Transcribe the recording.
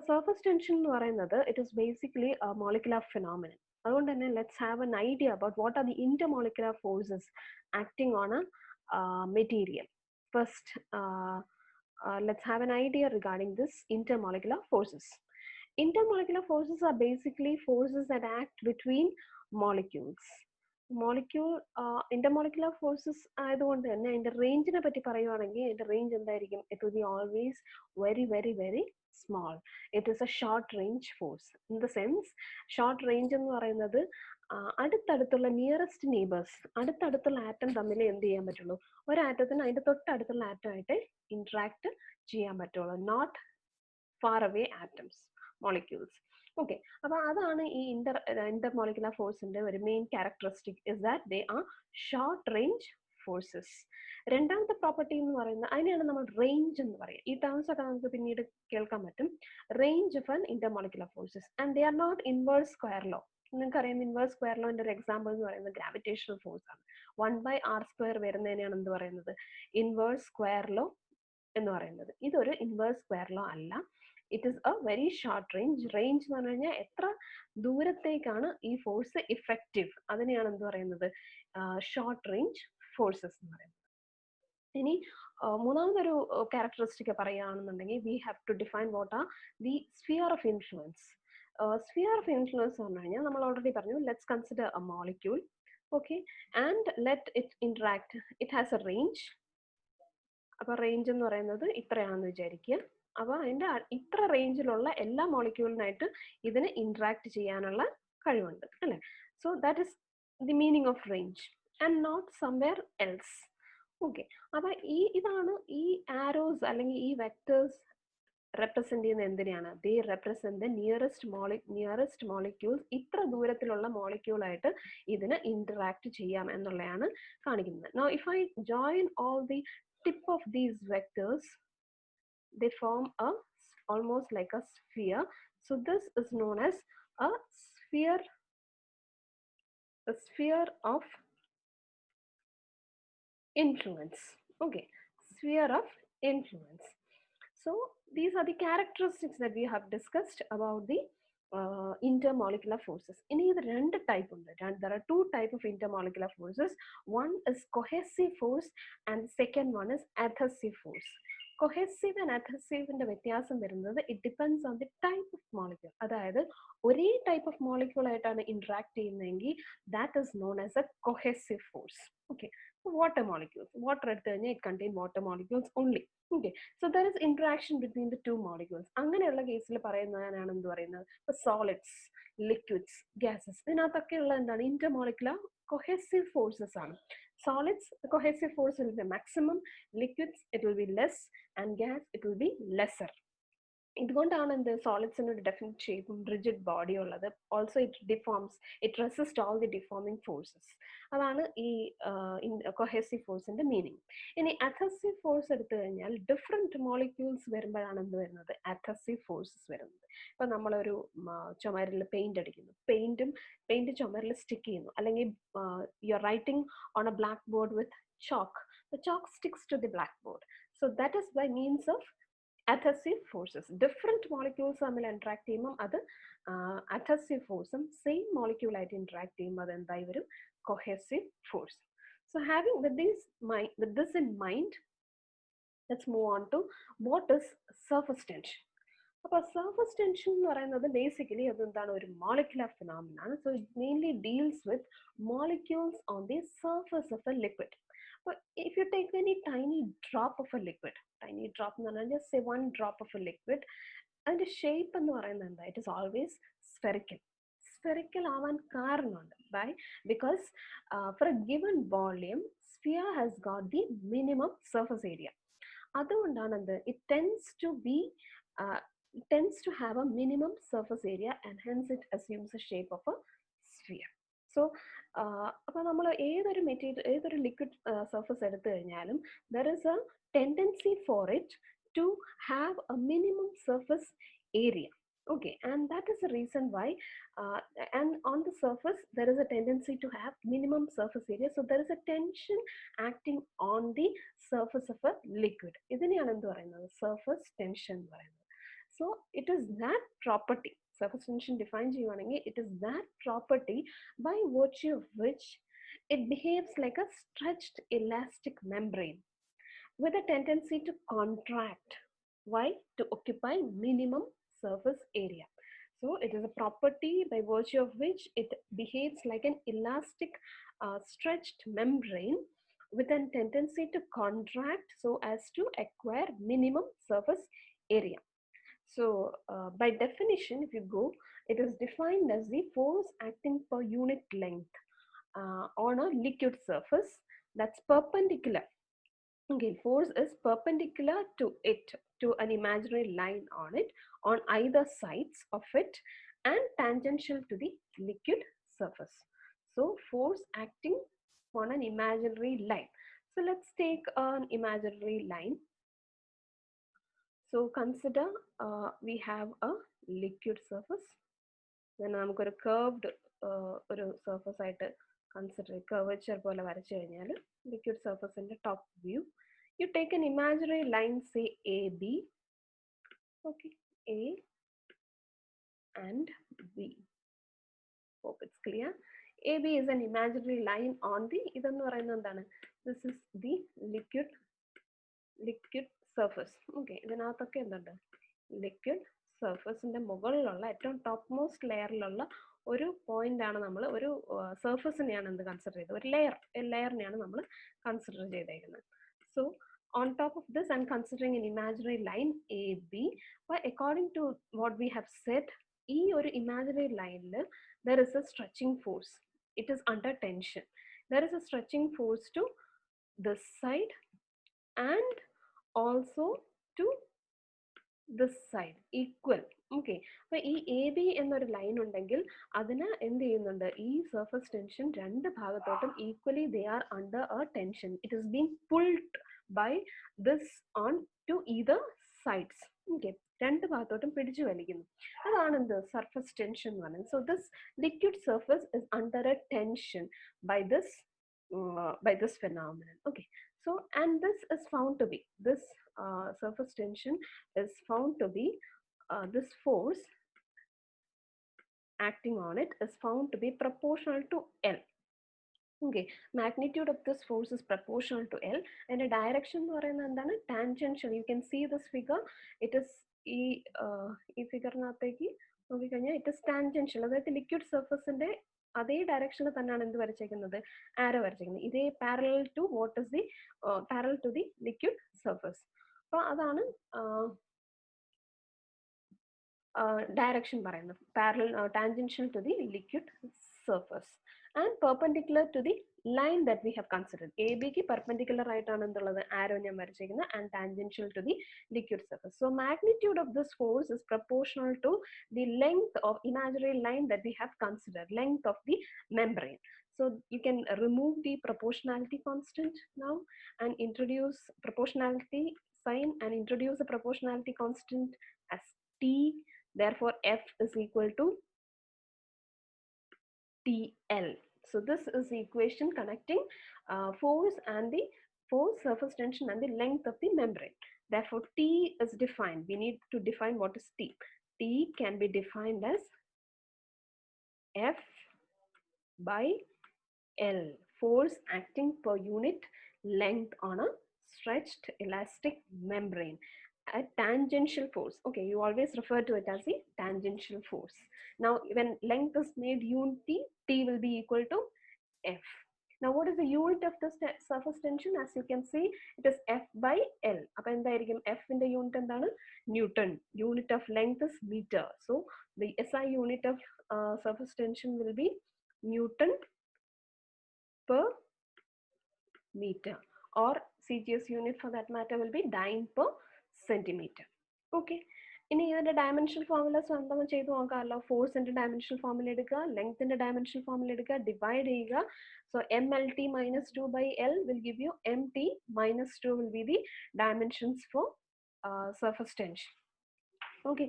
surface tension എന്ന് പറയുന്നത് it is basically a molecular phenomenon. അതുകൊണ്ട് തന്നെ let's have an idea about what are the intermolecular forces acting on a material. First, let's have an idea regarding this intermolecular forces. Intermolecular forces are basically forces that act between molecules. Intermolecular forces ആയതുകൊണ്ട് തന്നെ അതിന്റെ റേഞ്ചിനെ പറ്റി പറയുവാണെങ്കിൽ അതിന്റെ range എന്തായിരിക്കും? It will be always very very very small. It is a short range force. In the sense, short range എന്ന് പറയുന്നത് അടുത്തടുത്തുള്ള nearest neighbours, അടുത്തടുത്തുള്ള atom തമ്മിൽ എന്ത് ചെയ്യാൻ പറ്റുള്ളൂ? ഒരു ആറ്റത്തിന് അതിന്റെ തൊട്ടടുത്തുള്ള ആറ്റമായിട്ട് ഇന്ററാക്ട് ചെയ്യാൻ പറ്റുള്ളൂ. Not far away atoms, molecules. Okay, അപ്പോൾ അതാണ് ഈ intermolecular forceന്റെ ഒരു main characteristic is that they are short range forces. രണ്ടാമത്തെ പ്രോപ്പർട്ടി എന്ന് പറയുന്നത് അതിനെയാണ് നമ്മൾ റേഞ്ച് എന്ന് പറയുക. ഈ ടേംസ് ഒക്കെ നമുക്ക് പിന്നീട് കേൾക്കാൻ പറ്റും. Range of an intermolecular forces and they are not inverse square law. നിങ്ങൾക്ക് അറിയാം ഇൻവേഴ്സ് സ്ക്വയർ ലോന്റെ ഒരു എക്സാമ്പിൾ എന്ന് പറയുന്നത് ഗ്രാവിറ്റേഷണൽ ഫോഴ്സ് ആണ്. 1/r² വരുന്നതിനെയാണ് എന്ത് പറയുന്നത്? ഇൻവേഴ്സ് സ്ക്വയർ ലോ എന്ന് പറയുന്നത്. ഇതൊരു ഇൻവേഴ്സ് സ്ക്വയർ ലോ അല്ല. It is A very short range. Range എന്ന് പറഞ്ഞു കഴിഞ്ഞാൽ എത്ര ദൂരത്തേക്കാണ് ഈ ഫോഴ്സ് ഇഫക്റ്റീവ്, അതിനെയാണ് എന്ത് പറയുന്നത്? ഷോർട്ട് റേഞ്ച് ഫോഴ്സസ് എന്ന് പറയുന്നത്. ഇനി മൂന്നാമതൊരു ക്യാരക്ടറിസ്റ്റിക് പറയുകയാണെന്നുണ്ടെങ്കിൽ we have to define what are the sphere of influence. Sphere of influence എന്ന് പറഞ്ഞു കഴിഞ്ഞാൽ നമ്മൾ ഓൾറെഡി പറഞ്ഞു, let's consider a molecule, okay, and let it interact. It has a range. അപ്പൊ റേഞ്ച് എന്ന് പറയുന്നത് ഇത്രയാണെന്ന് വിചാരിക്കുക. അപ്പൊ അതിന്റെ ഇത്ര റേഞ്ചിലുള്ള എല്ലാ മോളിക്യൂളിനായിട്ട് ഇതിന് ഇന്ററാക്ട് ചെയ്യാനുള്ള കഴിവുണ്ട്, അല്ലെ? So that is the meaning of range and not somewhere else. Okay, അപ്പൊ ഇതാണ് ഈ ആരോസ് അല്ലെങ്കിൽ ഈ വെക്ടേഴ്സ് റെപ്രസെന്റ് ചെയ്യുന്ന എന്തിനാണ്? ദേ റെപ്രസെന്റ് ദ നിയറസ്റ്റ് മോളിക്യൂൾസ്. ഇത്ര ദൂരത്തിലുള്ള മോളിക്യൂളായിട്ട് ഇതിന് ഇന്ററാക്ട് ചെയ്യാം എന്നുള്ളതാണ് കാണിക്കുന്നത്. Now if I join all the tip of these vectors, they form almost like a sphere. So this is known as a sphere of influence. Okay, sphere of influence. So these are the characteristics that we have discussed about the intermolecular forces. In either two type ഉണ്ട്. There are two type of intermolecular forces. One is cohesive force and the second one is adhesive force. Cohesive and adhesive ന്റെ വ്യത്യാസം വരുന്നത് it depends on the type of molecule. അതായത് ഒരേ type of molecule ആയിട്ടാണ് interact ചെയ്യുന്നതെങ്കിൽ that is known as a cohesive force. Okay, water molecules, water എടുത്തു കഴിഞ്ഞാൽ it contain water molecules only. Okay, so there is interaction between the two molecules. അങ്ങനെയുള്ള കേസിൽ പറയുന്നതാണ് എന്ത് പറയുന്നത്? solids, liquids, gases, ഇതിനകത്തൊക്കെയുള്ള എന്താണ്? intermolecular cohesive forces ആണ്. Solids, the cohesive force will be maximum. Liquids, it will be less, and gas, it will be lesser. ഇതുകൊണ്ടാണ് എന്ത് സോളിഡ്സിന് ഒരു ഡെഫിനറ്റ് ഷേപ്പും റിജിഡ് ബോഡി ഉള്ളത്. Also it deforms, it resist all the deforming forces. അതാണ് ഈ കൊഹേസീവ് ഫോഴ്സിന്റെ meaning. ഇനി അഥസീവ് force എടുത്തു കഴിഞ്ഞാൽ ഡിഫറെന്റ് മോളിക്യൂൾസ് വരുമ്പോഴാണ് എന്ത് വരുന്നത്? അഥസീവ് ഫോഴ്സസ് വരുന്നത്. ഇപ്പൊ നമ്മളൊരു ചുമരിൽ പെയിന്റ് അടിക്കുന്നു, പെയിന്റ് ചുമരിൽ സ്റ്റിക്ക് ചെയ്യുന്നു, അല്ലെങ്കിൽ you are writing on A black board with chalk. The chalk sticks to the blackboard. So that is by means of adhesive forces. Different molecules തമ്മിൽ interact ചെയ്യുമ്പോൾ അത് adhesive force, same molecule ആയിട്ട് interact ചെയ്യുമ്പോൾ അത് എന്തായി വരും? cohesive force. So having with this in mind, let's move on to what is surface tension. അപ്പോൾ surface tension എന്ന് പറയുന്നത് ബേസിക്കലി അതെന്താണ്? ഒരു molecular phenomenon ആണ്. So it mainly deals with molecules on the surface of a liquid. But if you take any tiny drop of a liquid, tiny drop എന്ന് പറഞ്ഞാൽ just say one drop of a liquid, അതിന്റെ shape എന്ന് പറയുന്നത് എന്താ? It is always spherical. Spherical ആവാൻ കാരണമുണ്ട്. Why? Because for a given volume, sphere has got the minimum surface area. അതുകൊണ്ടാണ് എന്ത്? It tends to have a minimum surface area and hence it assumes the shape of a sphere. So അപ്പോൾ നമ്മൾ ഏതൊരു material, ഏതൊരു liquid surface എടുത്തു കഴിഞ്ഞാലും there is a tendency for it to have a minimum surface area. Okay, and that is the reason why and on the surface there is a tendency to have minimum surface area. So there is a tension acting on the surface of a liquid. ഇതിനെയാണ് എന്ത് പറയുന്നത്? surface tension എന്ന് പറയുന്നത്. So it is that property, surface tension define ചെയ്യുവാണെങ്കിൽ it is that property by virtue of which it behaves like a stretched elastic membrane with a tendency to contract. Why? To occupy minimum surface area. So it is a property by virtue of which it behaves like an elastic stretched membrane with a tendency to contract so as to acquire minimum surface area. So by definition, if you go, it is defined as the force acting per unit length on a liquid surface that's perpendicular. Okay, force is perpendicular to it, to an imaginary line on it, on either sides of it, and tangential to the liquid surface. So force acting on an imaginary line. So let's take an imaginary line. So consider we have a liquid surface. Then നമുക്കൊരു curved ഒരു surface ആയിട്ട് consider curvature പോലെ വരച്ചു കഴിഞ്ഞാൽ liquid surface in the top view. You take an imaginary line, say AB, okay, A and B. Hope it's clear. AB is an imaginary line on the, this is the liquid surface. Okay, ഇതിനകത്തൊക്കെ എന്തുണ്ട്, liquid സർഫസിന്റെ മുകളിലുള്ള ഏറ്റവും top most ലെയറിലുള്ള ഒരു point ആണ് നമ്മൾ ഒരു സർഫസിനെയാണ് എന്ത് consider ചെയ്തത്, ഒരു ലെയറിനെയാണ് നമ്മൾ കൺസിഡർ ചെയ്തേക്കുന്നത്. So on top of this, I'm considering an imaginary line AB, but according to what we have said, ഈ ഒരു imaginary line there is a stretching force. It is under tension. There is a stretching force to this side and also to this side equal. Okay, അപ്പോൾ ഈ A B എന്നൊരു line ഉണ്ടെങ്കിൽ അതിന് എന്ത് ചെയ്യുന്നുണ്ട്, ഈ സർഫസ് ടെൻഷൻ രണ്ട് ഭാഗത്തോട്ടും equally they are under a tension. It is being pulled by this on to either sides. Okay, രണ്ട് ഭാഗത്തോട്ടും പിടിച്ചു വലിക്കുന്നു. അതാണ് എന്ത് സർഫസ് ടെൻഷൻ എന്ന് പറയുന്നത്. So this liquid surface is under a tension by this phenomenon. Okay, so and this is found to be, this surface tension is found to be, this force acting on it is found to be proportional to L. Okay, magnitude of this force is proportional to L and the direction എന്ന് പറയുന്നത് എന്താണ്, tangential. You can see this figure, it is ഈ ഫിഗറിനകത്തേക്ക് നോക്കിക്കഴിഞ്ഞാൽ it is tangential. അതായത് liquid സർഫസിന്റെ അതേ ഡയറക്ഷനിൽ തന്നെയാണ് എന്ത് വരച്ചേക്കുന്നത്, ആരോ വരച്ചേക്കുന്നത്. ഇതേ parallel to what is the parallel to the liquid surface. അപ്പോൾ അതാണ് direction പറയുന്നത്, parallel tangential to the liquid surface and perpendicular to the line that we have considered. AB ക്ക് perpendicular ആയിട്ടാണ് എന്തുള്ളത്, arrow ഞാൻ വരച്ചിരിക്കുന്നത്, and tangential to the liquid surface. So magnitude of this force is proportional to the length of imaginary line that we have considered, length of the membrane. So you can remove the proportionality constant now and introduce proportionality sign and introduce the proportionality constant as T. Therefore F is equal to TL. So this is the equation connecting force and the force, surface tension and the length of the membrane. Therefore T is defined. We need to define what is T. T can be defined as F by L, force acting per unit length on a stretched elastic membrane. A tangential force. Okay, you always refer to it as the tangential force. Now when length is made unity, T will be equal to F. Now what is the unit of the surface tension? As you can see, it is F by L. അപ്പോൾ എന്തായിരിക്കും, F ന്റെ unit എന്താണ്, newton. Unit of length is meter. So the SI unit of surface tension will be Newton per meter, or CGS unit for that matter will be dyne per centimeter. Okay, ഇനി ഇതിന്റെ dimensional formula സ്വന്തം ചെയ്ത് നോക്കാമല്ലോ. ഫോഴ്സിന്റെ dimensional formula എടുക്കുക, ലെങ്ത്തിന്റെ dimensional formula എടുക്കുക, divide ചെയ്യുക. So MLT minus 2 by L will give you MT minus 2 will be the dimensions for surface tension. Okay,